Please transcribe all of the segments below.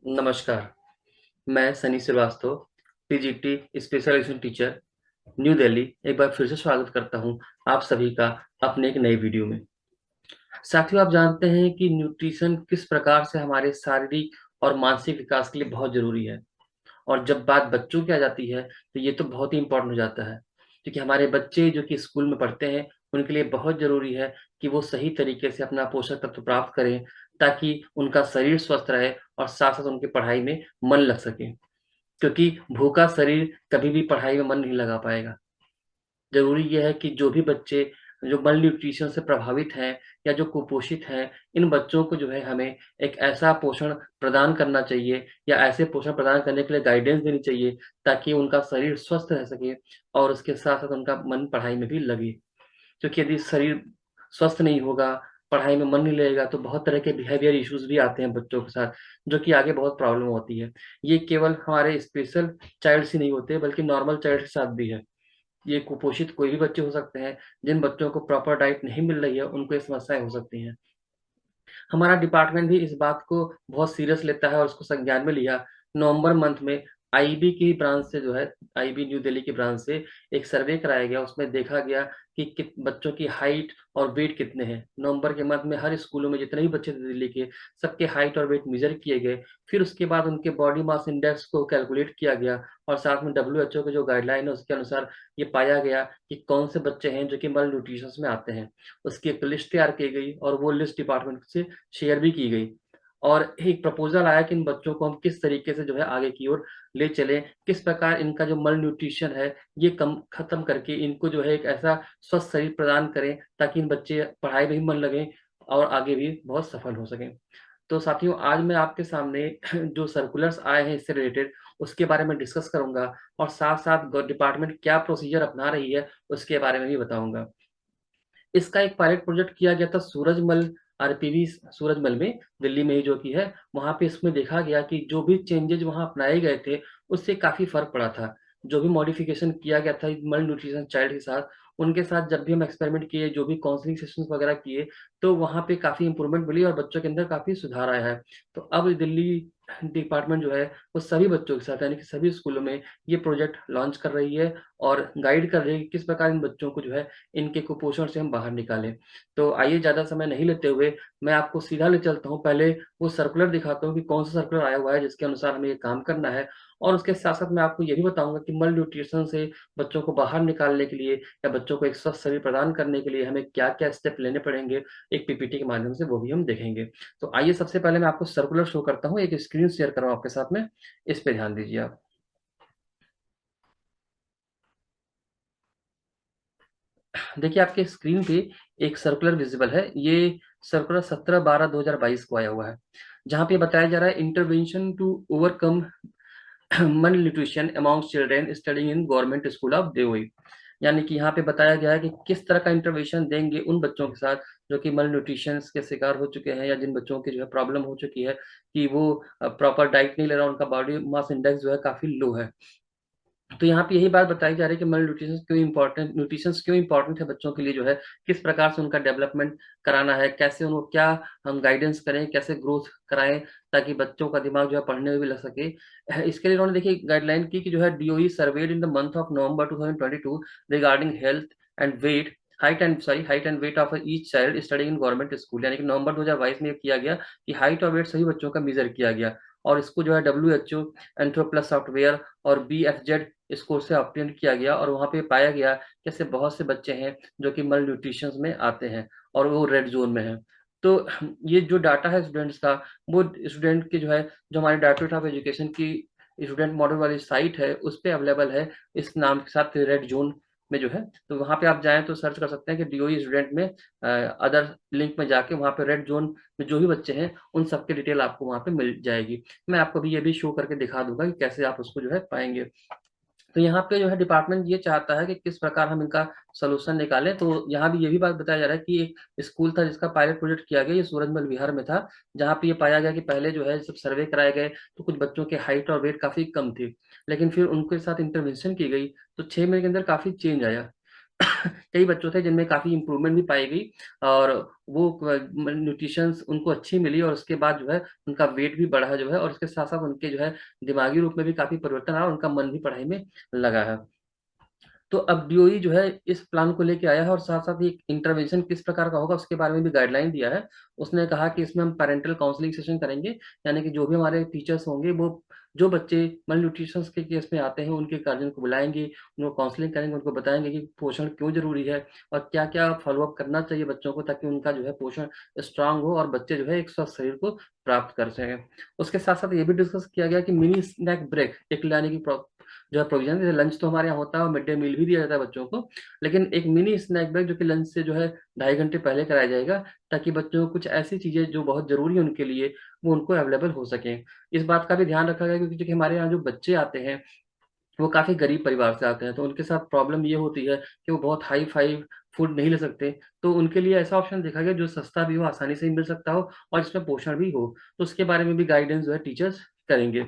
नमस्कार। मैं Sunny Srivastava, PGT special education teacher, New Delhi, एक बार फिर से स्वागत करता हूं आप सभी का अपने एक नई वीडियो में। साथियों, आप जानते हैं कि न्यूट्रिशन किस प्रकार से हमारे शारीरिक और मानसिक विकास के लिए बहुत ज़रूरी है। और जब बात बच्चों की आ जाती है, तो ये तो बहुत ही इम्पोर्टेंट हो जाता है, क्योंकि हमारे बच्चे जो कि स्कूल में पढ़ते हैं, उनके लिए बहुत ज़रूरी है कि वो सही तरीके से अपना पोषक तत्व प्राप्त करें, ताकि उनका शरीर स्वस्थ रहे और साथ-साथ उनकी पढ़ाई में मन लग सके। क्योंकि भूखा शरीर कभी भी पढ़ाई में मन नहीं लगा पाएगा। ज़रूरी ये है कि जो भी बच्चे जो मल न्यूट्रिशन से प्रभावित हैं या जो कुपोषित हैं, इन बच्चों को जो है हमें एक ऐसा पोषण प्रदान करना चाहिए या ऐसे पोषण प्रदान करने के लिए गाइडेंस देनी चाहिए, ताकि उनका शरीर स्वस्थ रह सके और उसके साथ-साथ उनका मन पढ़ाई में भी लगे। क्योंकि यदि शरीर स्वस्थ नहीं होगा, पढ़ाई में मन नहीं लगेगा, तो बहुत तरह के बिहेवियर इश्यूज़ भी आते हैं बच्चों के साथ, जो कि आगे बहुत प्रॉब्लम होती है। ये केवल हमारे स्पेशल चाइल्ड से नहीं होते, बल्कि नॉर्मल चाइल्ड के साथ भी है। ये कुपोषित कोई भी बच्चे हो सकते हैं, जिन बच्चों को प्रॉपर डाइट नहीं मिल रही है, उनको ये समस्याएँ हो सकती हैं। हमारा डिपार्टमेंट भी इस बात को बहुत सीरियस लेता है और उसको संज्ञान में लिया। नवंबर मंथ में आईबी की ब्रांच से जो है, आईबी न्यू दिल्ली की ब्रांच से एक सर्वे कराया गया। उसमें देखा गया कि कित बच्चों की हाइट और वेट कितने हैं। नवंबर के मंथ में हर स्कूलों में जितने भी बच्चे थे दिल्ली के, सबके हाइट और वेट मेज़र किए गए। फिर उसके बाद उनके बॉडी मास इंडेक्स को कैलकुलेट किया गया और साथ में डब्ल्यूएचओ की जो गाइडलाइन है, उसके अनुसार ये पाया गया कि कौन से बच्चे हैं जो कि मल न्यूट्रिशन में आते हैं। उसकी एक लिस्ट तैयार की गई और वो लिस्ट डिपार्टमेंट से शेयर भी की गई और एक प्रपोज़ल आया कि इन बच्चों को हम किस तरीके से जो है आगे की ओर ले चलें, किस प्रकार इनका जो मल न्यूट्रिशन है, ये कम खत्म करके इनको जो है एक ऐसा स्वस्थ शरीर प्रदान करें, ताकि इन बच्चे पढ़ाई में भी मन लगें और आगे भी बहुत सफल हो सकें। तो साथियों, आज मैं आपके सामने जो सर्कुलर्स आए हैं इससे रिलेटेड, उसके बारे में डिस्कस करूँगा और साथ-साथ ग डिपार्टमेंट क्या प्रोसीजर अपना रही है, उसके बारे में भी बताऊँगा। इसका एक पायलट प्रोजेक्ट किया गया था सूरजमल आरपीवी सूरजमल में, दिल्ली में ही जो कि है, वहाँ पे इसमें देखा गया कि जो भी चेंजेज़ वहाँ अपनाए गए थे, उससे काफ़ी फ़र्क पड़ा था। जो भी मॉडिफ़िकेशन किया गया था मल न्यूट्रिशन चाइल्ड के साथ, उनके साथ जब भी हम एक्सपेरिमेंट किए, जो भी काउंसलिंग सेशंस वगैरह किए, तो वहाँ पे काफ़ी इम्प्रूवमेंट मिली और बच्चों के अंदर काफ़ी सुधार आया है। तो अब दिल्ली डिपार्टमेंट जो है, वो सभी बच्चों के साथ यानी कि सभी स्कूलों में ये प्रोजेक्ट लॉन्च कर रही है और गाइड कर रही है कि किस प्रकार इन बच्चों को जो है इनके कुपोषण से हम बाहर निकालें। तो आइए ज़्यादा समय नहीं लेते हुए मैं आपको सीधा ले चलता हूँ। पहले वो सर्कुलर दिखाता हूँ कि कौन-सा सर्कुलर आया हुआ है जिसके अनुसार हमें ये काम करना है और उसके साथ-साथ मैं आपको ये भी बताऊँगा कि मल न्यूट्रिशन से बच्चों को बाहर निकालने के लिए या बच्चों को एक स्वस्थ शरीर प्रदान करने के लिए हमें क्या-क्या स्टेप लेने पड़ेंगे, एक पीपीटी के माध्यम से वो भी हम देखेंगे। तो आइए सबसे पहले मैं आपको सर्कुलर शो करता हूँ, एक स्क्रीन शेयर कर रहा हूँ आपके साथ में, इस पे ध्यान दीजिए आप। देखिए आपके स्क्रीन पे एक सर्कुलर विज़िबल है। ये सर्कुलर 17/12/2022 को आया हुआ है, जहाँ पे बताया जा रहा है intervention to overcome malnutrition amongst children studying in government school of देवई। यानी कि यहाँ पे बताया गया है कि किस तरह का इंटरवेंशन देंगे उन बच्चों के साथ जो कि malnutrition के शिकार हो चुके हैं या जिन बच्चों की जो है प्रॉब्लम हो चुकी है कि वो प्रॉपर डाइट नहीं ले रहा, उनका बॉडी मास इंडेक्स जो है काफ़ी लो है। तो यहाँ पे यही बात बताई जा रही है कि न्यूट्रिशंस क्यों इम्पोर्टेंट है बच्चों के लिए जो है, किस प्रकार से उनका डेवलपमेंट कराना है, कैसे उनको क्या हम गाइडेंस करें, कैसे ग्रोथ कराएँ ताकि बच्चों का दिमाग जो है पढ़ने में भी लग सके। इसके लिए उन्होंने देखिए गाइडलाइन की कि जो है DOE served in the month of November 2022 regarding health and weight height and weight of each child studying in government school. यानी कि नवंबर 2022 में ये किया गया कि हाइट और वेट सभी बच्चों का मेज़र किया गया और इसको जो है डब्ल्यूएचओ एंथ्रोप्लस सॉफ्टवेयर और बीएफजेड स्कोर से ऑब्टेन किया गया और वहाँ पे पाया गया कि ऐसे बहुत से बच्चे हैं जो कि मल न्यूट्रिशन में आते हैं और वो रेड ज़ोन में हैं। तो ये जो डाटा है स्टूडेंट्स का, वो स्टूडेंट की जो है, जो हमारे डायरेक्टरेट ऑफ एजुकेशन की स्टूडेंट मॉडल वाली साइट है, उस पे अवेलेबल है इस नाम के साथ रेड ज़ोन में जो है। तो वहाँ पे आप जाएँ तो सर्च कर सकते हैं कि डीओई स्टूडेंट में अदर लिंक में जाके वहाँ पे रेड ज़ोन में जो भी बच्चे हैं, उन सब की डिटेल आपको वहाँ पे मिल जाएगी। मैं आपको अभी ये भी शो करके दिखा दूँगा कि कैसे आप उसको जो है पाएँगे। तो यहाँ पे जो है डिपार्टमेंट ये चाहता है कि किस प्रकार हम इनका सॉल्यूशन निकालें। तो यहाँ भी ये भी बात बताया जा रहा है कि एक स्कूल था जिसका पायलट प्रोजेक्ट किया गया, ये सूरजमल बिहार में था, जहाँ पे ये पाया गया कि पहले जो है जब सर्वे कराए गए तो कुछ बच्चों के हाइट और वेट काफ़ी कम थी। लेकिन फिर उनके साथ इंटरवेंशन की गई तो 6 महीने के अंदर काफ़ी चेंज आया। कई बच्चों थे जिनमें काफ़ी इम्प्रूवमेंट भी पाई गई और वो न्यूट्रिशंस उनको अच्छी मिली और उसके बाद जो है उनका वेट भी बढ़ा जो है और उसके साथ-साथ उनके जो है दिमागी रूप में भी काफ़ी परिवर्तन आया और उनका मन भी पढ़ाई में लगा है। तो अब डीओई जो है इस प्लान को लेके आया है और साथ-साथ ये इंटरवेंशन किस प्रकार का होगा उसके बारे में भी गाइडलाइन दिया है। उसने कहा कि इसमें हम पैरेंटल काउंसलिंग सेशन करेंगे, यानी कि जो भी हमारे टीचर्स होंगे वो जो बच्चे malnutrition के केस में आते हैं उनके गार्जियन को बुलाएँगे, उनको काउंसलिंग करेंगे, उनको बताएँगे कि पोषण क्यों ज़रूरी है और क्या-क्या फ़ॉलो-अप करना चाहिए बच्चों को ताकि उनका जो है पोषण स्ट्रॉन्ग हो और बच्चे जो है एक स्वस्थ शरीर को प्राप्त कर सकें। उसके साथ-साथ ये भी डिस्कस किया गया कि मिनी स्नैक ब्रेक एक लाने की जो है प्रोविज़न जैसे लंच तो हमारे यहाँ होता है और मिड डे मील भी दिया जाता है बच्चों को, लेकिन एक मिनी स्नैक ब्रेक जो कि लंच से जो है ढाई घंटे पहले कराया जाएगा, ताकि बच्चों को कुछ ऐसी चीज़ें जो बहुत ज़रूरी है उनके लिए, वो उनको अवेलेबल हो सकें। इस बात का भी ध्यान रखा गया क्योंकि देखिए हमारे यहाँ जो बच्चे आते हैं, वो काफ़ी गरीब परिवार से आते हैं, तो उनके साथ प्रॉब्लम ये होती है कि वो बहुत हाई-फाई फूड नहीं ले सकते, तो उनके लिए ऐसा ऑप्शन देखा गया जो सस्ता भी हो, आसानी से भी मिल सकता हो और जिसमें पोषण भी हो। तो उसके बारे में भी गाइडेंस जो है टीचर्स करेंगे।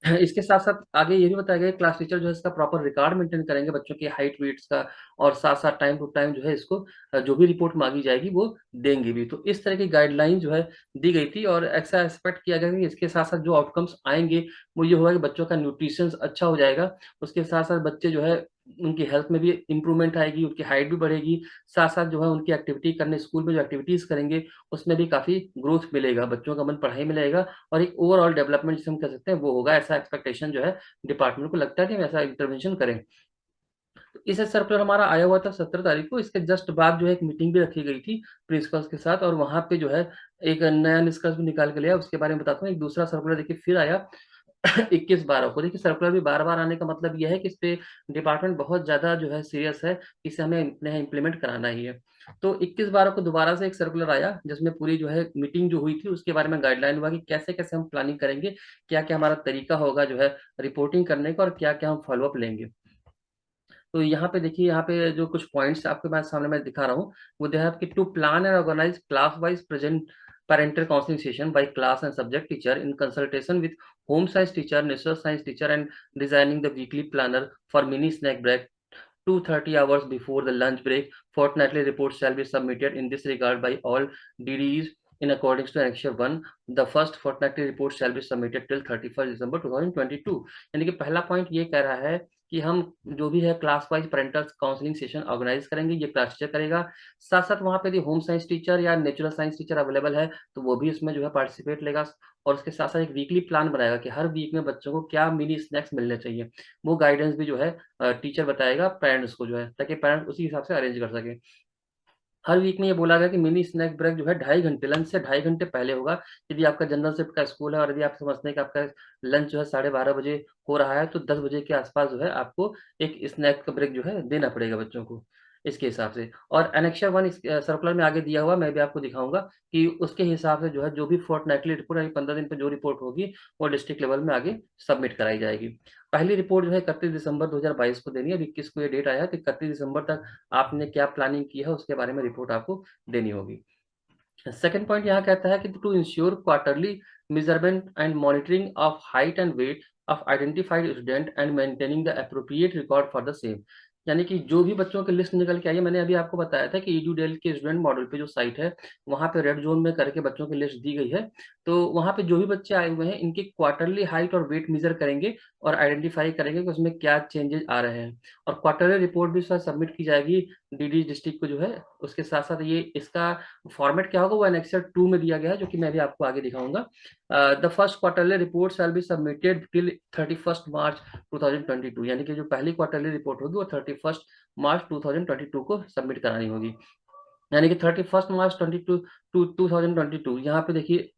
इसके साथ-साथ आगे ये भी बताया गया है क्लास टीचर जो है इसका प्रॉपर रिकॉर्ड मेंटेन करेंगे बच्चों की हाइट, वेट्स का और साथ-साथ टाइम टू टाइम जो है इसको जो भी रिपोर्ट माँगी जाएगी वो देंगे भी। तो इस तरह की गाइडलाइन जो है दी गई थी और ऐसा एक्सपेक्ट किया गया कि इसके साथ-साथ जो आउटकम्स आएँगे वो ये होगा कि बच्चों का न्यूट्रिशंस अच्छा हो जाएगा। उसके साथ-साथ बच्चे जो है उनकी हेल्थ में भी इम्प्रूवमेंट आएगी, उनकी हाइट भी बढ़ेगी, साथ-साथ जो है उनकी एक्टिविटी करने स्कूल में जो एक्टिविटीज़ करेंगे उसमें भी काफ़ी ग्रोथ मिलेगा, बच्चों का मन पढ़ाई में लगेगा और एक ओवरऑल डेवलपमेंट जिसे हम कह सकते हैं वो होगा, ऐसा एक्सपेक्टेशन जो है डिपार्टमेंट को लगता है कि हम ऐसा इंटरवेंशन करें। तो इस सर्कुलर हमारा आया हुआ था 17 तारीख को, इसके जस्ट बाद जो है एक मीटिंग भी रखी गई थी प्रिंसिपल्स के साथ और वहाँ पे जो है एक नया निष्कर्ष भी निकाल के लिया, उसके बारे में बताता हूँ। एक दूसरा सर्कुलर देखिए फिर आया 21/12 को। देखिए सर्कुलर भी बार-बार आने का मतलब ये है कि इसपे डिपार्टमेंट बहुत ज़्यादा जो है सीरियस है, इसे हमें अपने यहाँ इम्प्लीमेंट कराना ही है। तो 21/12 को दोबारा से एक सर्कुलर आया, जिसमें पूरी जो है मीटिंग जो हुई थी उसके बारे में गाइडलाइन हुआ कि कैसे-कैसे हम प्लानिंग करेंगे, क्या-क्या हमारा तरीका होगा जो है रिपोर्टिंग करने का और क्या-क्या हम फ़ॉलो-अप लेंगे। तो यहाँ पे देखिए, यहाँ पे जो कुछ पॉइंट्स आपके पास सामने मैं दिखा रहा हूँ, वो दे हैव कि to plan and organise class wise present parental counseling session by class and subject teacher in consultation with home science teacher, natural science teacher, and designing the weekly planner for mini snack break 2:30 hours before the lunch break. Fortnightly reports shall be submitted in this regard by all DDEs in accordance to Annexure 1. The first fortnightly report shall be submitted till 31st December 2022. यानी कि पहला point ये कह रहा है कि हम जो भी है class wise parental counselling session organise करेंगे, ये क्लास टीचर करेगा। साथ-साथ वहाँ पे यदि होम साइंस टीचर या नेचुरल साइंस टीचर अवेलेबल है, तो वो भी इसमें जो है पार्टिसिपेट लेगा और उसके साथ-साथ एक वीकली प्लान बनाएगा कि हर वीक में बच्चों को क्या मिनी स्नैक्स मिलने चाहिए। वो गाइडेंस भी जो है टीचर बताएगा पेरेंट्स को जो है, ताकि पेरेंट्स उसी हिसाब से अरेंज कर सकें। हर वीक में ये बोला गया कि मिनी स्नैक ब्रेक जो है ढाई घंटे लंच से ढाई घंटे पहले होगा। यदि आपका जनरल शिफ्ट का स्कूल है और यदि आप समझते हैं कि आपका लंच जो है 12:30 बजे हो रहा है, तो 10 बजे के आस-पास जो है आपको एक स्नैक का ब्रेक जो है देना पड़ेगा बच्चों को, इसके हिसाब से। और एनेक्शर 1 इस सर्कुलर में आगे दिया हुआ मैं भी आपको दिखाऊँगा कि उसके हिसाब से जो है जो भी फोर्टनाइटली रिपोर्ट है 15 दिन पे जो रिपोर्ट होगी, वो डिस्ट्रिक्ट लेवल में आगे सबमिट कराई जाएगी। पहली रिपोर्ट जो है 31 दिसंबर 2022 को देनी है। अभी 21 को ये डेट आया है कि 31 दिसंबर तक आपने क्या प्लानिंग की है उसके बारे में रिपोर्ट आपको देनी होगी। सेकंड पॉइंट यहाँ कहता है कि to ensure quarterly measurement and monitoring of height and weight of identified student and maintaining the appropriate record for the same. यानी कि जो भी बच्चों की लिस्ट निकल के आई है, मैंने अभी आपको बताया था कि एडुडेल के स्टूडेंट मॉडल पे जो साइट है, वहाँ पे रेड ज़ोन में करके बच्चों की लिस्ट दी गई है। तो वहाँ पे जो भी बच्चे आए हुए हैं, इनकी क्वार्टरली हाइट और वेट मेज़र करेंगे और आइडेंटिफाई करेंगे कि उसमें क्या चेंजेज़ आ रहे हैं। और क्वार्टरली रिपोर्ट भी सर सबमिट की जाएगी डीडी डिस्ट्रिक्ट को जो है। उसके साथ-साथ ये इसका फॉर्मेट क्या होगा वो एनेक्सर 2 में दिया गया है, जो कि मैं भी आपको आगे दिखाऊँगा। The first quarterly report shall be submitted till 31st मार्च 2022, यानी कि जो पहली क्वार्टरली रिपोर्ट होगी वो 31st मार्च 2022 को सबमिट करानी होगी। यानी कि 31st मार्च 22 टू 2022, यहाँ पे देखिए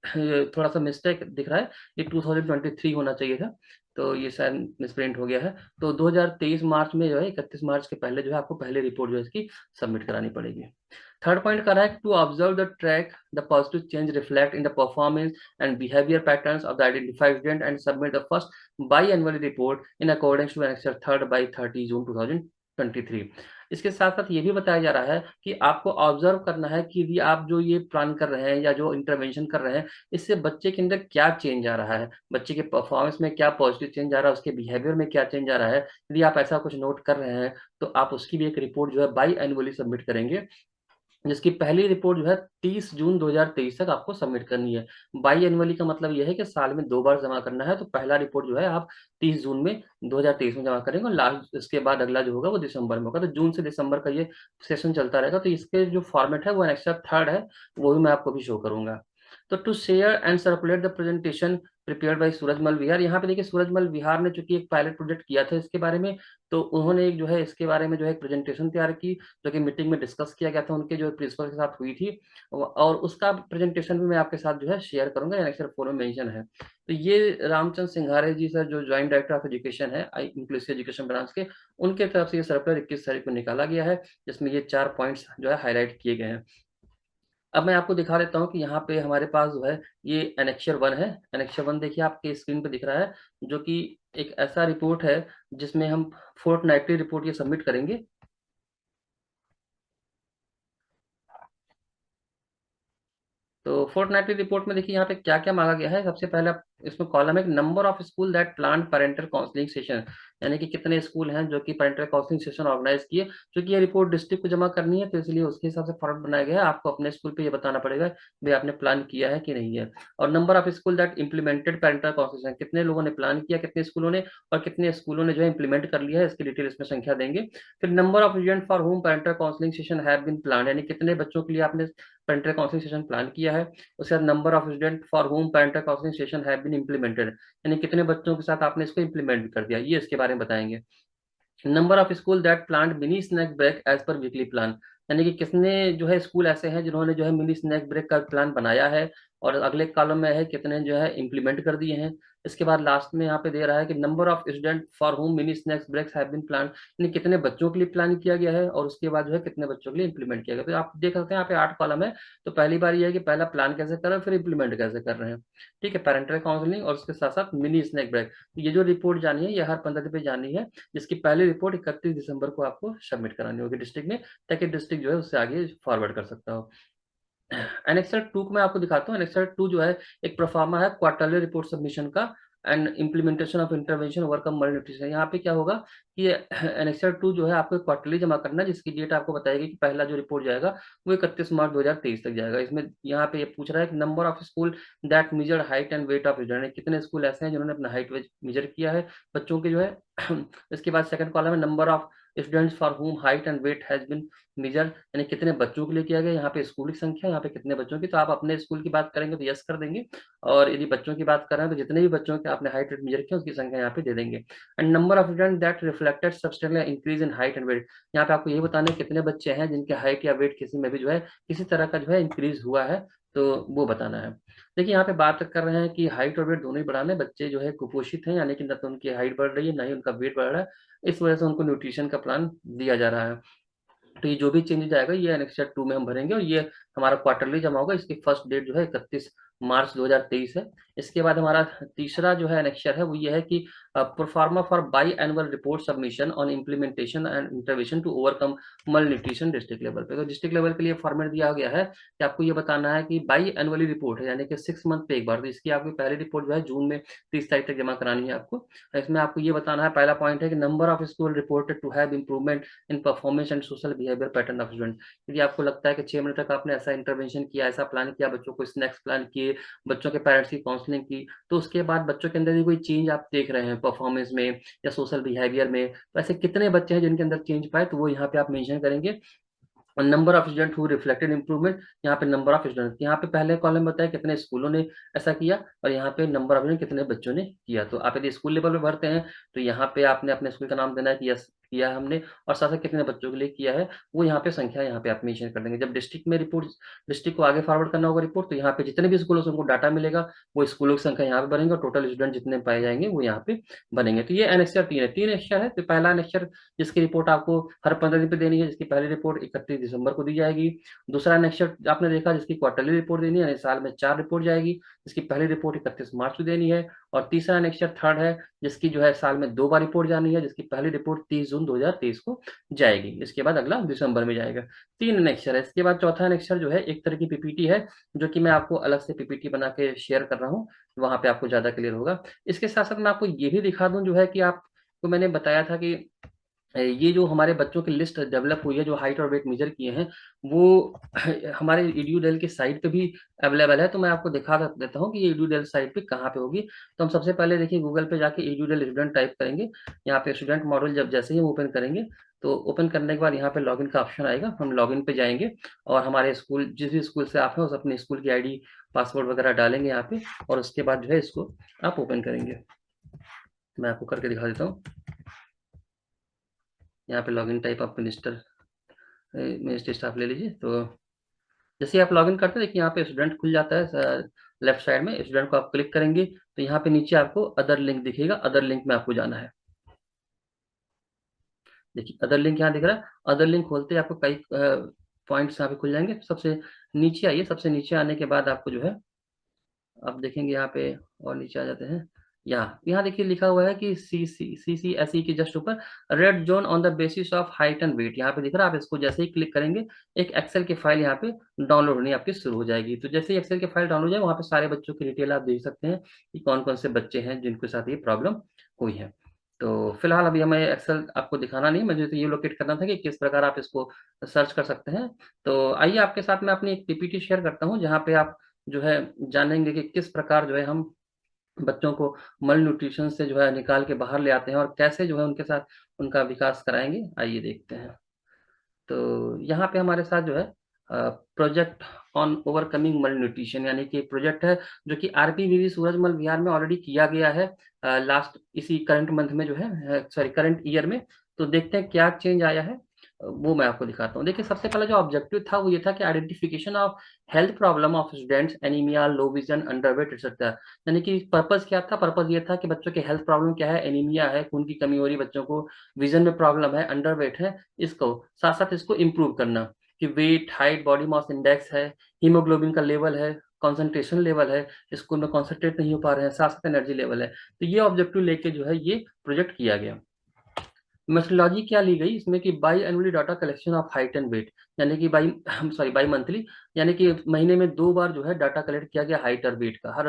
थोड़ा-सा मिस्टेक दिख रहा है, ये 2023 होना चाहिए था, तो ये शायद मिसप्रिंट हो गया है। तो 2023 मार्च में जो है 31 मार्च के पहले जो है आपको पहली रिपोर्ट जो है इसकी सबमिट करानी पड़ेगी। थर्ड पॉइंट कह रहा है to observe the track the positive change reflect in the performance and behaviour patterns of the identified student and submit the first biannual report in according to annexure 3 by 30 June 2023। इसके साथ-साथ ये भी बताया जा रहा है कि आपको ऑब्ज़र्व करना है कि यदि आप जो ये प्लान कर रहे हैं या जो इंटरवेंशन कर रहे हैं, इससे बच्चे के अंदर क्या चेंज आ रहा है? बच्चे के परफ़ॉर्मेंस में क्या पॉज़िटिव चेंज आ रहा है, उसके बिहेवियर में क्या चेंज आ रहा है? यदि आप ऐसा कुछ नोट कर रहे हैं, तो आप उसकी भी एक रिपोर्ट जो है बाई एनुअली सबमिट करेंगे, जिसकी पहली रिपोर्ट जो है 30 जून 2023 तक आपको सबमिट करनी है। बाई एनुअली का मतलब ये है कि साल में 2 बार जमा करना है, तो पहला रिपोर्ट जो है आप 30 जून में 2023 में जमा करेंगे और लास्ट इसके बाद अगला जो होगा वो दिसंबर में होगा। तो जून से दिसंबर का ये सेशन चलता रहेगा। तो इसके जो फॉर्मेट है वो एनेक्सर 3 है, वो भी मैं आपको अभी शो करूँगा। तो to share and circulate the presentation prepared by Surajmal Vihar, यहाँ पे देखिए सूरजमल विहार ने चूँकि एक पायलट प्रोजेक्ट किया था इसके बारे में, तो उन्होंने एक जो है इसके बारे में जो है एक प्रेजेंटेशन तैयार की, जो कि मीटिंग में डिस्कस किया गया था उनके जो प्रिंसिपल के साथ हुई थी। और उसका प्रेजेंटेशन भी मैं आपके साथ जो है शेयर करूँगा, एनेक्सर 4 में मेंशन है। तो ये रामचंद्र सिंघारे जी सर जो जॉइंट डायरेक्टर ऑफ एजुकेशन है इंक्लूसिव एजुकेशन ब्रांच के, उनके तरफ से ये सर्कुलर 21 तारीख को निकाला गया है, जिसमें ये 4 पॉइंट्स जो है हाइलाइट किए गए हैं। अब मैं आपको दिखा देता हूँ कि यहाँ पे हमारे पास जो है ये एनेक्सर 1 है। एनेक्सर 1 देखिए आपके स्क्रीन पे दिख रहा है, जो कि एक ऐसा रिपोर्ट है जिसमें हम फोर्टनाइटली रिपोर्ट ये सबमिट करेंगे। तो फोर्टनाइटली रिपोर्ट में देखिए यहाँ पे क्या-क्या माँगा गया है। सबसे पहला इसमें कॉलम है number of school that planned parental counselling session, यानी कि कितने स्कूल हैं जो कि पैरेंटल काउंसलिंग सेशन ऑर्गेनाइज किए। क्योंकि ये रिपोर्ट डिस्ट्रिक्ट को जमा करनी है, तो इसलिए उसके हिसाब से फॉर्मेट बनाया गया है। आपको अपने स्कूल पे ये बताना पड़ेगा भई आपने प्लान किया है कि नहीं है। और number of school that implemented parental counselling, कितने लोगों ने प्लान किया, कितने स्कूलों ने, और कितने स्कूलों ने जो है इम्प्लीमेंट कर लिया है, इसकी डिटेल इसमें संख्या देंगे। फिर number of student for whom parental counselling session have been planned, यानी कितने बच्चों के लिए आपने पैरेंटल काउंसलिंग सेशन प्लान किया है। उसके बाद number of student for whom parental counselling session have been implemented, यानी कितने बच्चों के साथ आपने इसको इम्प्लीमेंट भी कर दिया, ये इसके बारे में बताएंगे। Number of school that planned mini snack break as per weekly plan, यानी कि कितने जो है स्कूल ऐसे हैं जिन्होंने जो है मिनी स्नैक ब्रेक का प्लान बनाया है, और अगले कॉलम में है कितने जो है इम्प्लीमेंट कर दिए हैं। इसके बाद लास्ट में यहाँ पे दे रहा है कि number of student for whom mini snacks breaks have been plan, यानी कितने बच्चों के लिए प्लान किया गया है, और उसके बाद जो है कितने बच्चों के लिए इम्प्लीमेंट किया गया। तो आप देख सकते हैं यहाँ पे 8 कॉलम है। तो पहली बार ये है कि पहला प्लान कैसे कर रहे हैं, फिर इम्प्लीमेंट कैसे कर रहे हैं। ठीक है, पेरेंटल काउंसलिंग और उसके साथ साथ मिनी स्नैक ब्रेक, ये जो रिपोर्ट जानी है ये हर 15 दिन पे जानी है, जिसकी पहली रिपोर्ट 31 दिसंबर को आपको सबमिट करानी होगी डिस्ट्रिक्ट में, ताकि डिस्ट्रिक्ट जो है उससे आगे फॉरवर्ड कर सकता हो। एनेक्सर 2 को मैं आपको दिखाता हूँ। एनेक्सर 2 जो है एक प्रोफार्मा है क्वार्टरली रिपोर्ट सबमिशन का and implementation of intervention overcome multi nutrition. यहाँ पे क्या होगा कि एनेक्सर 2 जो है आपको क्वार्टरली जमा करना है, जिसकी डेट आपको बताएगी कि पहला जो रिपोर्ट जाएगा वो 31 मार्च 2023 तक जाएगा। इसमें यहाँ पे ये पूछ रहा है कि number of school that measured height and weight of student, कितने स्कूल ऐसे हैं जिन्होंने अपना हाइट वेट मेजर किया है बच्चों के जो है। इसके बाद सेकंड कॉलम है number of students for whom height and weight has been measure, यानी कितने बच्चों के लिए किया गया। यहाँ पे स्कूल की संख्या, यहाँ पे कितने बच्चों की, तो आप अपने स्कूल की बात करेंगे तो यस कर देंगे, और यदि बच्चों की बात कर रहे हैं तो जितने भी बच्चों के आपने हाइट वेट मेजर किया उसकी संख्या यहाँ पे दे देंगे। And number of student that reflected substantial increase in height and weight, यहाँ पे आपको ये बताना है कितने बच्चे हैं जिनके हाइट या वेट किसी में भी जो है किसी तरह का जो है इंक्रीज हुआ है, तो वो बताना है। देखिए यहाँ पे बात कर रहे हैं कि हाइट और वेट दोनों ही बढ़ाना है। बच्चे जो है कुपोषित हैं, यानी कि न तो उनकी हाइट बढ़ रही है ना ही उनका वेट बढ़ रहा है, इस वजह से उनको न्यूट्रिशन का प्लान दिया जा रहा है। तो ये जो भी चेंजेज आएगा ये एनेक्सर 2 में हम भरेंगे, और ये हमारा क्वार्टरली जमा होगा। इसकी फर्स्ट डेट जो है 31 मार्च 2023 है। इसके बाद हमारा तीसरा जो है एनेक्सर है वो ये है कि proforma for biannual report submission on implementation and intervention to overcome malnutrition district level पे। तो डिस्ट्रिक्ट लेवल के लिए फॉर्मेट दिया गया है कि आपको ये बताना है कि बाई एनुअली रिपोर्ट है, यानी कि 6 मंथ पे एक बार। तो इसकी आपकी पहली रिपोर्ट जो है जून में 30 तारीख तक जमा करानी है आपको। इसमें आपको ये बताना है, पहला पॉइंट है कि number of school reported to have improvement in performance and social behaviour pattern of student. यदि आपको लगता है कि 6 महीने तक आपने ऐसा इंटरवेंशन किया, ऐसा प्लान किया, बच्चों को स्नैक्स प्लान किए, बच्चों के पेरेंट्स की काउंसलिंग की, तो उसके बाद बच्चों के अंदर भी कोई चेंज आप देख रहे हैं परफॉर्मेंस में या सोशल बिहेवियर में, तो ऐसे कितने बच्चे हैं जिनके अंदर चेंज पाए, तो वो यहाँ पे आप मेंशन करेंगे। और number of student who reflected improvement, यहाँ पे नंबर ऑफ स्टूडेंट, यहाँ पे पहले कॉलम बताया कितने स्कूलों ने ऐसा किया, और यहाँ पे नंबर ऑफ स्टूडेंट कितने बच्चों ने किया। तो आप यदि स्कूल लेवल पे भरते हैं तो यहाँ पे आपने अपने स्कूल का नाम देना है कि यस किया है हमने, और साथ साथ कितने बच्चों के लिए किया है वो यहाँ पे संख्या यहाँ पे आप मेंशन कर देंगे। जब डिस्ट्रिक्ट में रिपोर्ट, डिस्ट्रिक्ट को आगे फॉरवर्ड करना होगा रिपोर्ट, तो यहाँ पे जितने भी स्कूलों से उनको डाटा मिलेगा वो स्कूलों की संख्या यहाँ पे बनेंगे, और टोटल स्टूडेंट जितने पाए जाएंगे वो यहाँ पे बनेंगे। तो ये एनेक्सर 3 है, 3 एनेक्सर है। तो पहला एनेक्सर जिसकी रिपोर्ट आपको हर 15 दिन पे देनी है, जिसकी पहली रिपोर्ट 31 दिसंबर को दी जाएगी। दूसरा एनेक्सर आपने देखा जिसकी क्वार्टरली रिपोर्ट देनी है, यानी साल में 4 रिपोर्ट जाएगी, जिसकी पहली रिपोर्ट 31 मार्च को देनी है। और तीसरा एनेक्सर थर्ड है, जिसकी जो है साल में 2 बार रिपोर्ट जानी है, जिसकी पहली रिपोर्ट 30 जून जून 2023 को जाएगी। इसके बाद अगला दिसंबर में जाएगा। 3 अनेक्शर है। इसके बाद चौथा अनेक्शर जो है एक तरह की पीपीटी है, जो कि मैं आपको अलग से पीपीटी बना के शेयर कर रहा हूँ, वहां पे आपको ज्यादा क्लियर होगा। इसके साथ साथ मैं आपको ये भी दिखा दूं जो है कि आपको मैंने बताया था कि ये जो हमारे बच्चों की लिस्ट डेवलप हुई है, जो हाइट और वेट मेजर किए हैं, वो हमारे एड्यूडेल की साइट पे भी अवेलेबल है। तो मैं आपको दिखा देता हूँ कि ये एड्यूडेल साइट पे कहाँ पे होगी। तो हम सबसे पहले देखिए गूगल पे जाके एड्यूडेल स्टूडेंट टाइप करेंगे। यहाँ पे स्टूडेंट मॉडल जब जैसे ही हम ओपन करेंगे, तो ओपन करने के बाद यहाँ पे लॉगिन का ऑप्शन आएगा। हम लॉगिन पे जाएंगे और हमारे स्कूल, जिस भी स्कूल से आप हैं, उस अपने स्कूल की आईडी पासवर्ड वगैरह डालेंगे यहाँ पे, और उसके बाद जो है इसको आप ओपन करेंगे। मैं आपको करके दिखा देता हूँ। यहाँ पे लॉगिन टाइप आप मिनिस्टर मिनिस्ट्री स्टाफ ले लीजिए। तो जैसे आप लॉगिन करते हैं, देखिए यहाँ पे स्टूडेंट खुल जाता है। लेफ्ट साइड में स्टूडेंट को आप क्लिक करेंगे तो यहाँ पे नीचे आपको अदर लिंक दिखेगा। अदर लिंक में आपको जाना है। देखिए अदर लिंक यहाँ दिख रहा है। अदर लिंक खोलते ही आपको कई पॉइंट्स यहाँ पे खुल जाएंगे। सबसे नीचे आइए। सबसे नीचे आने के बाद आपको जो है, आप देखेंगे यहाँ पे, और नीचे आ जाते हैं। यहाँ यहाँ देखिए लिखा हुआ है कि CCSE के जस्ट ऊपर red zone on the basis of height and weight, यहाँ पे दिख रहा है। आप इसको जैसे ही क्लिक करेंगे, एक एक्सेल की फाइल यहाँ पे डाउनलोड होनी आपकी शुरू हो जाएगी। तो जैसे ही एक्सेल की फाइल डाउनलोड हो जाए, वहाँ पे सारे बच्चों की डिटेल आप देख सकते हैं कि कौन कौन से बच्चे हैं जिनके साथ ये प्रॉब्लम हुई है। तो फिलहाल अभी हमें एक्सेल आपको दिखाना नहीं, मुझे तो ये लोकेट करना था कि किस प्रकार आप इसको सर्च कर सकते हैं। तो आइए आपके साथ मैं अपनी एक पीपीटी शेयर करता हूँ, जहाँ पे आप जो है जानेंगे कि किस प्रकार जो है हम बच्चों को मल न्यूट्रिशन से जो है निकाल के बाहर ले आते हैं, और कैसे जो है उनके साथ उनका विकास कराएंगे। आइए देखते हैं। तो यहाँ पे हमारे साथ जो है प्रोजेक्ट ऑन ओवरकमिंग मल न्यूट्रिशन, यानी कि प्रोजेक्ट है जो कि आरपीवीवी सूरजमल विहार में ऑलरेडी किया गया है लास्ट इसी करंट मंथ में जो है, सॉरी करंट ईयर में। तो देखते हैं क्या चेंज आया है, वो मैं आपको दिखाता हूँ। देखिए सबसे पहला जो ऑब्जेक्टिव था वो ये था कि identification of health problem of students, anaemia, low vision, underweight etcetera. यानी कि पर्पस क्या था? पर्पस ये था कि बच्चों के हेल्थ प्रॉब्लम क्या है, एनीमिया है, खून की कमी हो रही है बच्चों को, विजन में प्रॉब्लम है, अंडरवेट है, इसको साथ साथ इसको इम्प्रूव करना, कि weight, height, body mass index है, हीमोग्लोबिन का लेवल है, कंसंट्रेशन लेवल है, स्कूल में कॉन्सेंट्रेट नहीं हो पा रहे हैं, साथ साथ एनर्जी लेवल है। तो ये ऑब्जेक्टिव लेके जो है ये प्रोजेक्ट किया गया। मेथोडोलॉजी क्या ली गई इसमें कि biannually data collection of height and weight, यानी कि बाई मंथली, यानी कि महीने में 2 बार जो है डाटा कलेक्ट किया गया हाइट और वेट का। हर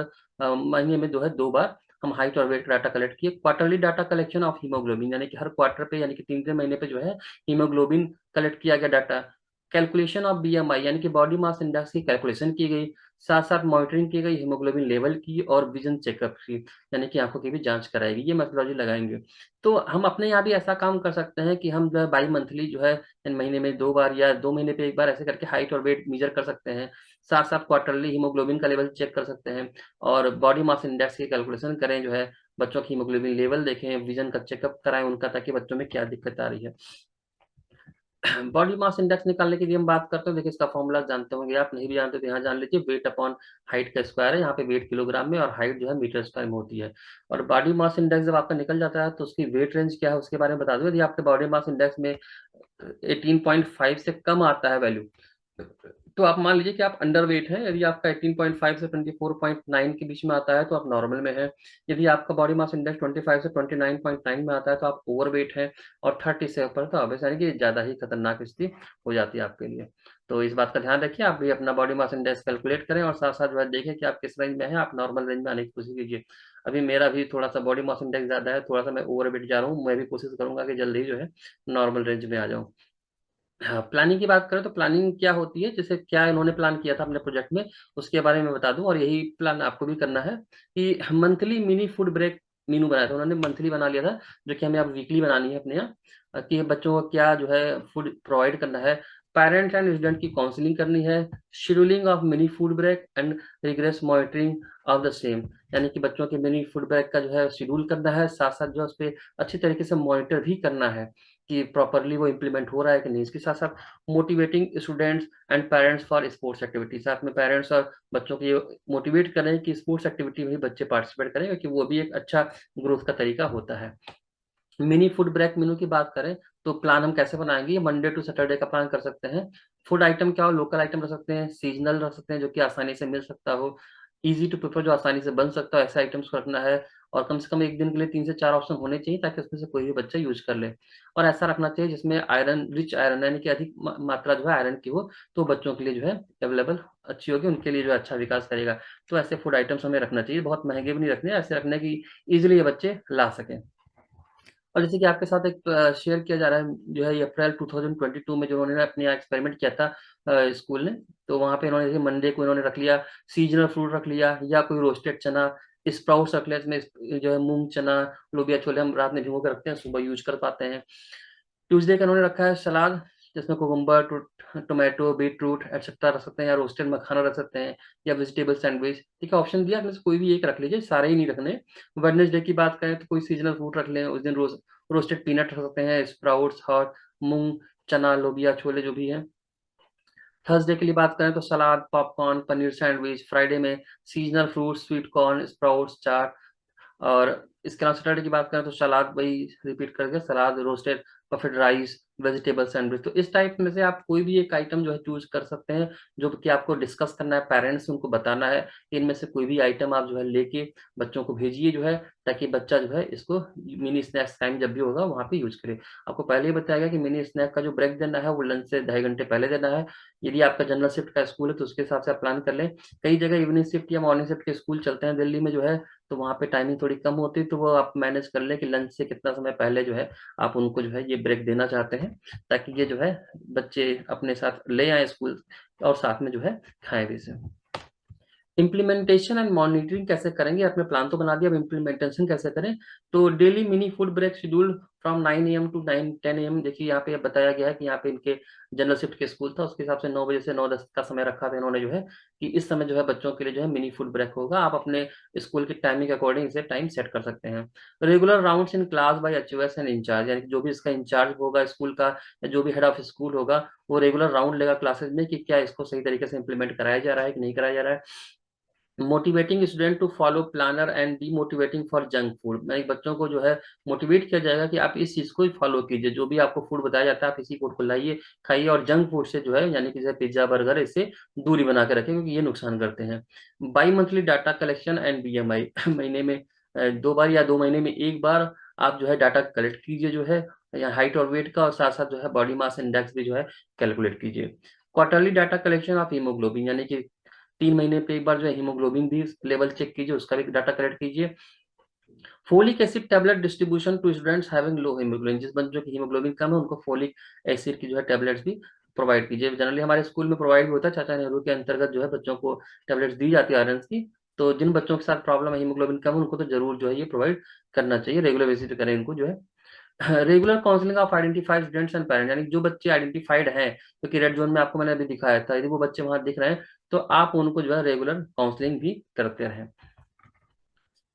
महीने में जो है 2 बार हम हाइट और वेट का डाटा कलेक्ट किए। Quarterly data collection of haemoglobin, यानी कि हर क्वार्टर पे, यानी कि 3 महीने पे जो है हीमोग्लोबिन कलेक्ट किया गया डाटा। कैलकुलेशन ऑफ बीएमआई, यानी कि बॉडी मास इंडेक्स की कैलकुलेशन की गई। साथ साथ मॉनिटरिंग की गई हीमोग्लोबिन लेवल की, और विजन चेकअप की, यानी कि आंखों की भी जांच कराएगी। ये मेथोडोलॉजी लगाएंगे। तो हम अपने यहाँ भी ऐसा काम कर सकते हैं कि हम जो है बाई मंथली जो है इन महीने में 2 बार या 2 महीने पे 1 बार ऐसे करके हाइट और वेट मेजर कर सकते हैं। साथ साथ क्वार्टरली हीमोग्लोबिन का लेवल चेक कर सकते हैं, और बॉडी मास इंडेक्स की कैलकुलेशन करें, जो है बच्चों की हीमोग्लोबिन लेवल देखें, विजन का चेकअप कराएं उनका, ताकि बच्चों में क्या दिक्कत आ रही है। बॉडी मास इंडेक्स निकालने की भी हम बात करते हैं। देखिए इसका फॉर्मूला जानते होंगे आप, नहीं भी जानते तो यहाँ जान लीजिए। वेट अपॉन हाइट का स्क्वायर है, यहाँ पे वेट किलोग्राम में और हाइट जो है मीटर स्क्वायर में होती है। और बॉडी मास इंडेक्स जब आपका निकल जाता है तो उसकी वेट रेंज क्या है उसके बारे में बता दूं। यदि आपके बॉडी मास इंडेक्स में 18.5 से कम आता है वैल्यू, तो आप मान लीजिए कि आप अंडर वेट है। यदि आपका 18.5 से 24.9 के बीच में आता है तो आप नॉर्मल में है। यदि आपका बॉडी मास इंडेक्स 25 से 29.9 में आता है तो आप ओवर वेट है। और 30 से ऊपर तो ऑब्वियस यानी कि ज्यादा ही खतरनाक स्थिति हो जाती है आपके लिए। तो इस बात का ध्यान रखिए, आप भी अपना बॉडी मास इंडेक्स कैलकुलेट करें, और साथ साथ जो है देखें कि आप किस रेंज में है। आप नॉर्मल रेंज में आने की कोशिश कीजिए। अभी मेरा भी थोड़ा सा बॉडी मास इंडेक्स ज्यादा है, थोड़ा सा मैं ओवर वेट जा रहा हूँ। मैं भी कोशिश करूंगा कि जल्दी ही जो है नॉर्मल रेंज में आ जाऊँ। हाँ, प्लानिंग की बात करें तो प्लानिंग क्या होती है, जैसे क्या इन्होंने प्लान किया था अपने प्रोजेक्ट में, उसके बारे में बता दूं। और यही प्लान आपको भी करना है कि monthly mini food break menu बनाया था उन्होंने। मंथली बना लिया था, जो कि हमें अब वीकली बनानी है अपने यहाँ, कि बच्चों को क्या जो है फूड प्रोवाइड करना है। पेरेंट एंड स्टूडेंट की काउंसलिंग करनी है। Scheduling of mini food break and rigorous monitoring of the same, यानी कि बच्चों के मिनी फूड ब्रेक का जो है शेड्यूल करना है, साथ साथ जो है उस पर अच्छी तरीके से मॉनिटर भी करना है कि प्रॉपरली वो इम्प्लीमेंट हो रहा है कि नहीं। इसके साथ साथ motivating students and parents for sports activity, साथ में पेरेंट्स और बच्चों को ये मोटिवेट करें कि स्पोर्ट्स एक्टिविटी में भी बच्चे पार्टिसिपेट करें, क्योंकि वो भी एक अच्छा ग्रोथ का तरीका होता है। मिनी फूड ब्रेक मेनू की बात करें तो प्लान हम कैसे बनाएंगे, मंडे टू सैटरडे का प्लान कर सकते हैं। फूड आइटम क्या हो, लोकल आइटम रख सकते हैं, सीजनल रख सकते हैं जो कि आसानी से मिल सकता हो, इजी टू प्रिपेयर जो आसानी से बन सकता हो, ऐसे आइटम्स को रखना है। और कम से कम एक दिन के लिए 3 से 4 ऑप्शन होने चाहिए ताकि उसमें से कोई भी बच्चा यूज कर ले। और ऐसा रखना चाहिए जिसमें आयरन, रिच आयरन यानी कि अधिक मात्रा जो है आयरन की हो, तो बच्चों के लिए जो है अवेलेबल अच्छी होगी, उनके लिए जो है अच्छा विकास करेगा। तो ऐसे फूड आइटम्स हमें रखना चाहिए, बहुत महंगे भी नहीं रखने, ऐसे रखने की इजीली ये बच्चे ला सकें। और जैसे कि आपके साथ एक शेयर किया जा रहा है, जो है ये अप्रैल 2022 में जो उन्होंने अपने यहाँ एक्सपेरिमेंट किया था स्कूल ने, तो वहाँ पे इन्होंने जैसे मंडे को इन्होंने रख लिया सीजनल फ्रूट रख लिया, या कोई रोस्टेड चना, स्प्राउट्स रख लिया, इसमें जो है मूंग चना, लोबिया छोले हम रात में भिगो के रखते हैं, सुबह यूज कर पाते हैं। ट्यूसडे का उन्होंने रखा है सलाद, जिसमें cucumber, tomato, beetroot etcetera रख सकते हैं, या रोस्टेड मखाना रख सकते हैं, या वेजिटेबल सैंडविच। ठीक है, ऑप्शन दिया, इसमें से कोई भी एक रख लीजिए, सारे ही नहीं रखने। वेडनेसडे की बात करें तो कोई सीजनल फ्रूट रख लें, उस दिन रोस्टेड पीनट रख सकते हैं, स्प्राउट्स, हॉट मूंग, चना, लोबिया छोले जो भी है। थर्सडे के लिए बात करें तो salad, popcorn, paneer sandwich. Friday में seasonal fruit, sweet corn, sprouts, chaat. और इसके अलावा सैटरडे की बात करें तो सलाद, वही रिपीट करके सलाद, रोस्टेड पफेड राइस, वेजिटेबल सैंडविच। तो इस टाइप में से आप कोई भी एक आइटम जो है चूज कर सकते हैं, जो कि आपको डिस्कस करना है पेरेंट्स से, उनको बताना है। इनमें से कोई भी आइटम आप जो है लेके बच्चों को भेजिए जो है, ताकि बच्चा जो है इसको मिनी स्नैक्स टाइम जब भी होगा वहाँ पे यूज करे। आपको पहले ही बताया गया कि मिनी स्नैक का जो ब्रेक देना है वो लंच से 2.5 घंटे पहले देना है। यदि आपका जनरल शिफ्ट का स्कूल है तो उसके हिसाब से आप प्लान कर लें। कई जगह इवनिंग शिफ्ट या मॉर्निंग शिफ्ट के स्कूल चलते हैं दिल्ली में जो है, तो वहाँ पे टाइमिंग थोड़ी कम होती है, तो वो आप मैनेज कर लें कि लंच से कितना समय पहले जो है आप उनको जो है ये ब्रेक देना चाहते हैं, ताकि ये जो है बच्चे अपने साथ ले आए स्कूल और साथ में जो है खाएं भी इसे। इम्प्लीमेंटेशन एंड मॉनिटरिंग कैसे करेंगे, आपने प्लान तो बना दिया, अब इम्प्लीमेंटेशन कैसे करें। तो daily mini food break schedule from 9 AM to 9-10 AM। देखिए यहाँ पे बताया गया है कि यहाँ पे इनके जनरल शिफ्ट के स्कूल था, उसके हिसाब से 9 बजे से 9:10 का समय रखा था इन्होंने जो है, कि इस समय जो है बच्चों के लिए जो है मिनी फूड ब्रेक होगा। आप अपने स्कूल की टाइमिंग के अकॉर्डिंग इसे टाइम सेट कर सकते हैं। Regular rounds in class by HOS and incharge, यानी कि जो भी इसका इंचार्ज होगा स्कूल का, या जो भी हेड ऑफ स्कूल होगा, वो रेगुलर राउंड लेगा क्लासेस में कि क्या इसको सही तरीके से इंप्लीमेंट कराया जा रहा है कि नहीं कराया जा रहा है। Motivating student to follow planner and demotivating for junk food, यानी बच्चों को जो है मोटिवेट किया जाएगा कि आप इस चीज को ही फॉलो कीजिए, जो भी आपको फूड बताया जाता है आप इसी फूड को लाइए, खाइए, और जंक फूड से जो है यानी कि जैसे पिज्जा बर्गर, इससे दूरी बना के रखें, क्योंकि ये नुकसान करते हैं। By monthly data collection and BMI, महीने में 2 बार या 2 महीने में एक बार आप जो है डाटा कलेक्ट कीजिए जो है, या हाइट और वेट का, और साथ साथ जो है बॉडी मास इंडेक्स भी जो है कैलकुलेट कीजिए। Quarterly data collection of haemoglobin, यानी कि 3 महीने पे एक बार जो है हीमोग्लोबिन भी लेवल चेक कीजिए, उसका भी डाटा कलेक्ट कीजिए। Folic acid tablet distribution to students having low haemoglobin, जिस बच्चों की हीमोग्लोबिन कम है उनको फोलिक एसिड की जो है टैबलेट्स भी प्रोवाइड कीजिए। जनरली हमारे स्कूल में प्रोवाइड भी होता है, चाचा नेहरू के अंतर्गत जो है बच्चों को टैबलेट्स दी जाती है आयरन की। तो जिन बच्चों के साथ प्रॉब्लम है हीमोग्लोबिन कम है, उनको तो जरूर जो है ये प्रोवाइड करना चाहिए, रेगुलर बेसिस पे करें इनको जो है। Regular counselling of identified students and parents, यानी जो बच्चे आइडेंटिफाइड हैं, क्योंकि रेड जोन में आपको मैंने अभी दिखाया था, यदि वो बच्चे वहां दिख रहे हैं तो आप उनको जो है रेगुलर काउंसलिंग भी करते रहें।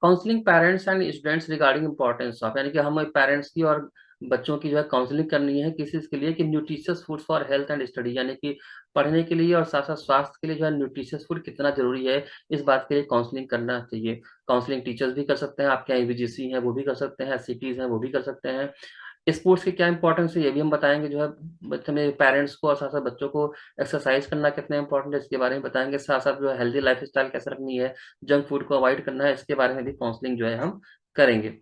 Counselling parents and students regarding importance of, यानी कि हमें पेरेंट्स की और बच्चों की जो है काउंसलिंग करनी है किस चीज के लिए, कि nutritious food for health and study, यानी कि पढ़ने के लिए और साथ साथ स्वास्थ्य के लिए जो है न्यूट्रिशियस फूड कितना जरूरी है, इस बात के लिए काउंसलिंग करना चाहिए। काउंसलिंग टीचर्स भी कर सकते हैं, आपके यहाँ ईवीजीसी हैं वो भी कर सकते हैं, सिटीज हैं वो भी कर सकते हैं। स्पोर्ट्स की क्या इंपॉर्टेंस है ये भी हम बताएंगे जो है बच्चे में पेरेंट्स को, और साथ साथ बच्चों को एक्सरसाइज करना कितना इंपॉर्टेंट है इसके बारे में बताएंगे, साथ साथ जो है हेल्दी लाइफ स्टाइल कैसे रखनी है, जंक फूड को अवॉइड करना है, इसके बारे में भी काउंसलिंग जो है हम करेंगे।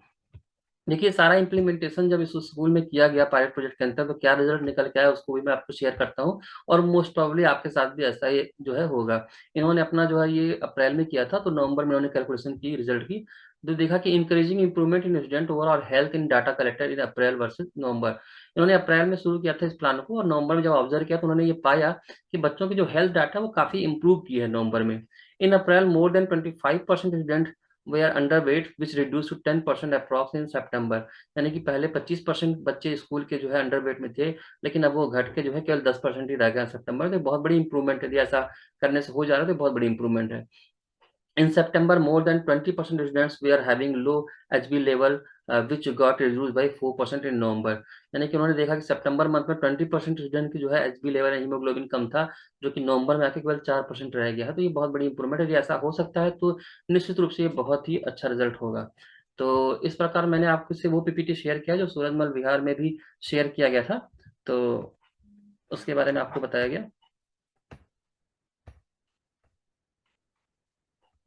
देखिए सारा इम्प्लीमेंटेशन जब इस स्कूल में किया गया पायलट प्रोजेक्ट के अंदर, तो क्या रिजल्ट निकल के आया उसको भी मैं आपको शेयर करता हूँ, और मोस्ट प्रोबेबली आपके साथ भी ऐसा ही जो है होगा। इन्होंने अपना जो है ये अप्रैल में किया था, तो नवंबर में इन्होंने कैलकुलेशन की रिजल्ट की, तो देखा कि encouraging improvement in student overall health in data collected in April versus November. इन्होंने अप्रैल में शुरू किया था इस प्लान को, और नवंबर में जब ऑब्जर्व किया तो उन्होंने ये पाया कि बच्चों की जो हेल्थ डाटा है वो काफी इंप्रूव की है नवंबर में। In April more than 25% student they are under weight which reduce to 10% approx in सितंबर, यानी कि पहले 25% बच्चे स्कूल के जो है अंडर वेट में थे, लेकिन अब वो घट के जो है केवल 10% ही रह गया सितंबर। तो बहुत बड़ी इंप्रूवमेंट है, यदि ऐसा करने से हो जा रहा है तो बहुत बड़ी इंप्रूवमेंट है। In September, more than 20% students were having low HB level, which got reduced by 4% in November। यानी कि उन्होंने देखा कि सितंबर मंथ में 20% स्टूडेंट की जो है एचबी लेवल हीमोग्लोबिन कम था, जो कि नवंबर में आके केवल 4% रह गया है। तो ये बहुत बड़ी इंप्रूवमेंट है, यदि ऐसा हो सकता है तो निश्चित रूप से ये बहुत ही अच्छा रिजल्ट होगा। तो इस प्रकार मैंने आपको से वो पीपीटी शेयर किया जो सूरजमल विहार में भी शेयर किया गया था, तो उसके बारे में आपको बताया गया।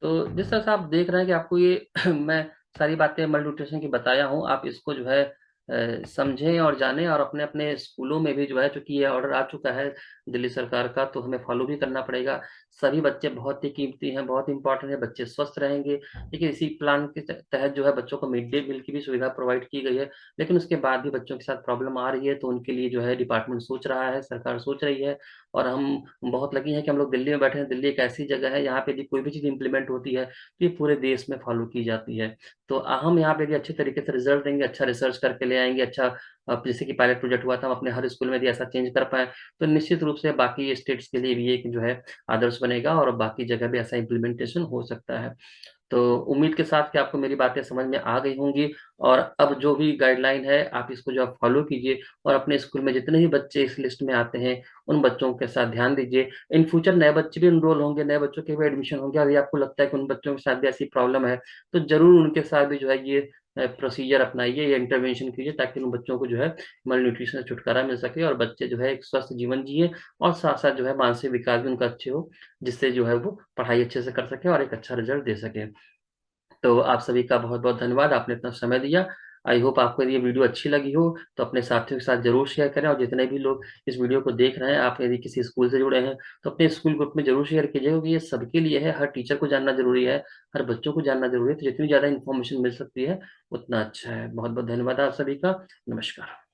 तो जिस तरह से आप देख रहे हैं कि आपको ये मैं सारी बातें मल्टी न्यूट्रिशन की बताया हूँ, आप इसको जो है समझें और जानें, और अपने अपने स्कूलों में भी जो है, चूंकि ये ऑर्डर आ चुका है दिल्ली सरकार का, तो हमें फॉलो भी करना पड़ेगा। सभी बच्चे बहुत ही कीमती हैं, बहुत इंपॉर्टेंट है, बच्चे स्वस्थ रहेंगे। देखिए, इसी प्लान के तहत जो है बच्चों को मिड डे मील की भी सुविधा प्रोवाइड की गई है, लेकिन उसके बाद भी बच्चों के साथ प्रॉब्लम आ रही है, तो उनके लिए जो है डिपार्टमेंट सोच रहा है, सरकार सोच रही है। और हम बहुत लकी हैं कि हम लोग दिल्ली में बैठे हैं। दिल्ली एक ऐसी जगह है, यहाँ पे यदि कोई भी चीज़ इंप्लीमेंट होती है तो ये पूरे देश में फॉलो की जाती है। तो हम यहाँ पे यदि अच्छे तरीके से रिजल्ट देंगे, अच्छा रिसर्च करके ले आएंगे, अच्छा जैसे कि पायलट प्रोजेक्ट हुआ था, हम अपने हर स्कूल में यदि ऐसा चेंज कर पाए, तो निश्चित रूप से बाकी स्टेट्स के लिए भी एक जो है आदर्श बनेगा, और बाकी जगह भी ऐसा इम्प्लीमेंटेशन हो सकता है। तो उम्मीद के साथ कि आपको मेरी बातें समझ में आ गई होंगी, और अब जो भी गाइडलाइन है आप इसको जो आप फॉलो कीजिए, और अपने स्कूल में जितने भी बच्चे इस लिस्ट में आते हैं उन बच्चों के साथ ध्यान दीजिए। इन फ्यूचर नए बच्चे भी इनरोल होंगे, नए बच्चों के भी एडमिशन होंगे, और ये आपको लगता है कि उन बच्चों के साथ भी ऐसी प्रॉब्लम है, तो जरूर उनके साथ भी जो है ये प्रोसीजर अपनाइए, ये इंटरवेंशन कीजिए, ताकि उन बच्चों को जो है मल न्यूट्रिशन से छुटकारा मिल सके, और बच्चे जो है एक स्वस्थ जीवन जिए, और साथ साथ जो है मानसिक विकास भी उनका अच्छे हो, जिससे जो है वो पढ़ाई अच्छे से कर सके और एक अच्छा रिजल्ट दे सके। तो आप सभी का बहुत बहुत धन्यवाद, आपने इतना समय दिया। आई होप आपको ये वीडियो अच्छी लगी हो, तो अपने साथियों के साथ जरूर शेयर करें, और जितने भी लोग इस वीडियो को देख रहे हैं, आप यदि किसी स्कूल से जुड़े हैं तो अपने स्कूल ग्रुप में जरूर शेयर कीजिए, क्योंकि ये सबके लिए है, हर टीचर को जानना जरूरी है, हर बच्चों को जानना जरूरी है। तो जितनी ज़्यादा इन्फॉर्मेशन मिल सकती है उतना अच्छा है। बहुत बहुत धन्यवाद आप सभी का। नमस्कार।